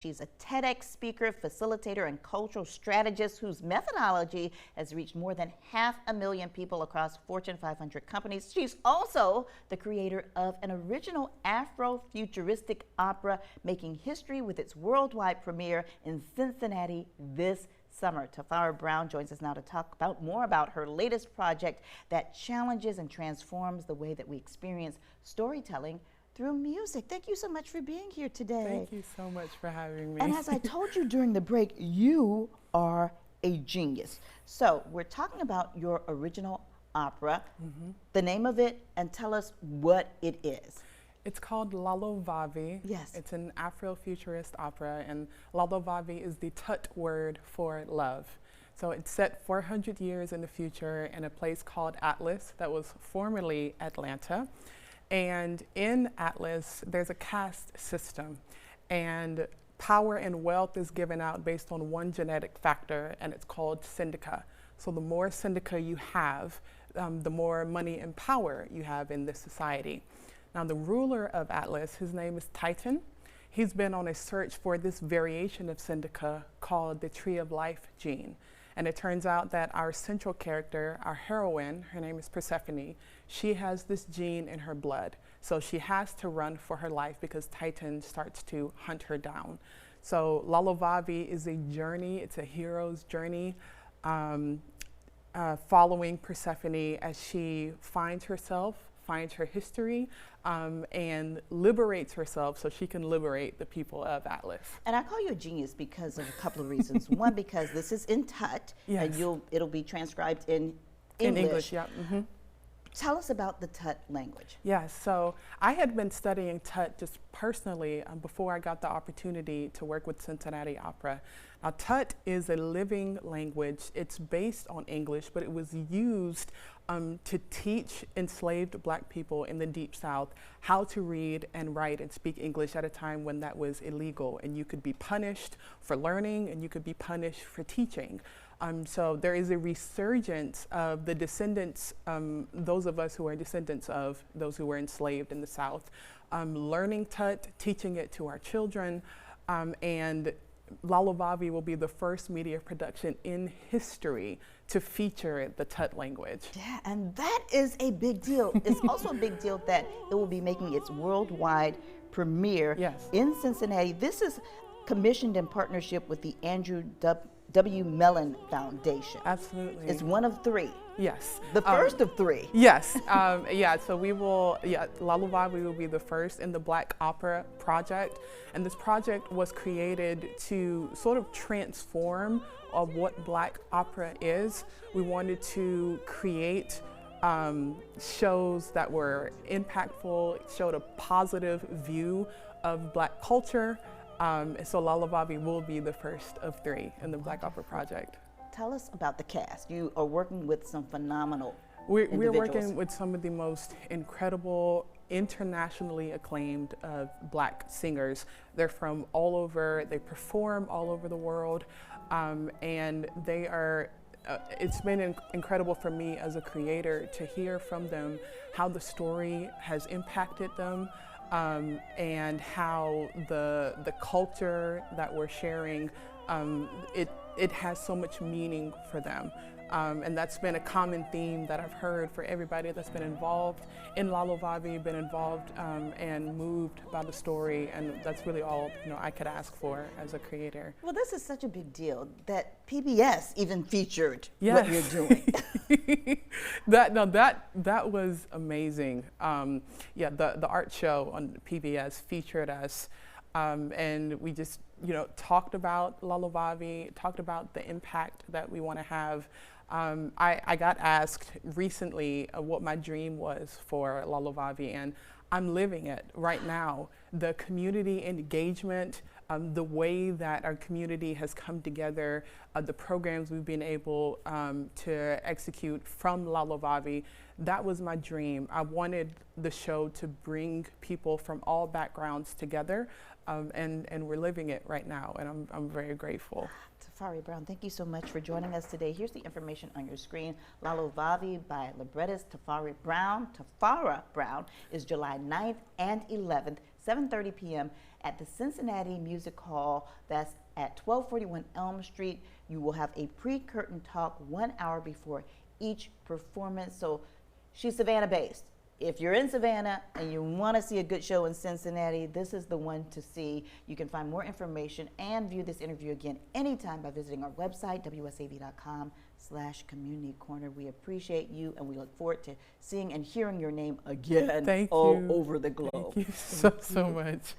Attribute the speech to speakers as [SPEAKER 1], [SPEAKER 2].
[SPEAKER 1] She's a TEDx speaker, facilitator, and cultural strategist whose methodology has reached more than 500,000 people across Fortune 500 companies. She's also the creator of an original Afrofuturistic opera, making history with its worldwide premiere in Cincinnati this summer. Tifara Brown joins us now to talk more about her latest project that challenges and transforms the way that we experience storytelling through music. Thank you so much for being here today.
[SPEAKER 2] Thank you so much for having me.
[SPEAKER 1] And as I told you during the break, you are a genius. So we're talking about your original opera, the name of it, and tell us what it is.
[SPEAKER 2] It's called Lalovavi.
[SPEAKER 1] Yes.
[SPEAKER 2] It's an Afrofuturist opera, and Lalovavi is the Tut word for love. So it's set 400 years in the future in a place called Atlas that was formerly Atlanta. And in Atlas, there's a caste system, and power and wealth is given out based on one genetic factor, and it's called syndica. So the more syndica you have, the more money and power you have in this society. Now, the ruler of Atlas, his name is Titan. He's been on a search for this variation of syndica called the Tree of Life gene. And it turns out that our central character, our heroine, her name is Persephone, she has this gene in her blood. So she has to run for her life because Titan starts to hunt her down. So Lalovavi is a journey, it's a hero's journey, following Persephone as she finds herself, finds her history, and liberates herself so she can liberate the people of Atlas.
[SPEAKER 1] And I call you a genius because of a couple of reasons. One, because this is in Tut,
[SPEAKER 2] Yes.
[SPEAKER 1] and it'll be transcribed in English.
[SPEAKER 2] In English, yeah.
[SPEAKER 1] Tell us about the Tut language.
[SPEAKER 2] Yes, so I had been studying Tut just personally before I got the opportunity to work with Cincinnati Opera. Now, Tut is a living language. It's based on English, but it was used to teach enslaved Black people in the Deep South how to read and write and speak English at a time when that was illegal, and you could be punished for learning and you could be punished for teaching. So there is a resurgence of the descendants, those of us who are descendants of those who were enslaved in the South, learning Tut, teaching it to our children, and Lalovavi will be the first media production in history to feature the Tut language.
[SPEAKER 1] Yeah, and that is a big deal. It's also a big deal that it will be making its worldwide premiere in Cincinnati. This is commissioned in partnership with the Andrew W. Mellon Foundation.
[SPEAKER 2] Absolutely.
[SPEAKER 1] It's one of three.
[SPEAKER 2] Yes.
[SPEAKER 1] The first of three.
[SPEAKER 2] Yes. So we will, Lalovavi will be the first in the Black Opera Project. And this project was created to sort of transform what Black opera is. We wanted to create shows that were impactful, showed a positive view of Black culture. So Lalovavi will be the first of three in the Black Opera Project.
[SPEAKER 1] Tell us about the cast. You are working with some phenomenal
[SPEAKER 2] We're working with some of the most incredible, internationally acclaimed Black singers. They're from all over, they perform all over the world, and they are, it's been incredible for me as a creator to hear from them how the story has impacted them, and how the culture that we're sharing, it has so much meaning for them. And that's been a common theme that I've heard for everybody that's been involved in Lalovavi, been involved and moved by the story, and that's really all I could ask for as a creator.
[SPEAKER 1] Well, this is such a big deal that PBS even featured what you're doing.
[SPEAKER 2] that was amazing. The art show on PBS featured us, and we just talked about Lalovavi, talked about the impact that we want to have. I got asked recently what my dream was for Lalovavi, and I'm living it right now. The community engagement, the way that our community has come together, the programs we've been able to execute from Lalovavi, that was my dream. I wanted the show to bring people from all backgrounds together, and we're living it right now, and I'm very grateful.
[SPEAKER 1] Tifara Brown, thank you so much for joining us today. Here's the information on your screen. Lalovavi by librettist Tifara Brown. Tifara Brown is July 9th and 11th, 7:30 p.m. at the Cincinnati Music Hall. That's at 1241 Elm Street. You will have a pre-curtain talk 1 hour before each performance. So she's Savannah-based. If you're in Savannah and you want to see a good show in Cincinnati, this is the one to see. You can find more information and view this interview again anytime by visiting our website, wsav.com/community corner. We appreciate you, and we look forward to seeing and hearing your name again
[SPEAKER 2] Thank
[SPEAKER 1] all
[SPEAKER 2] you.
[SPEAKER 1] over the globe.
[SPEAKER 2] Thank you so much.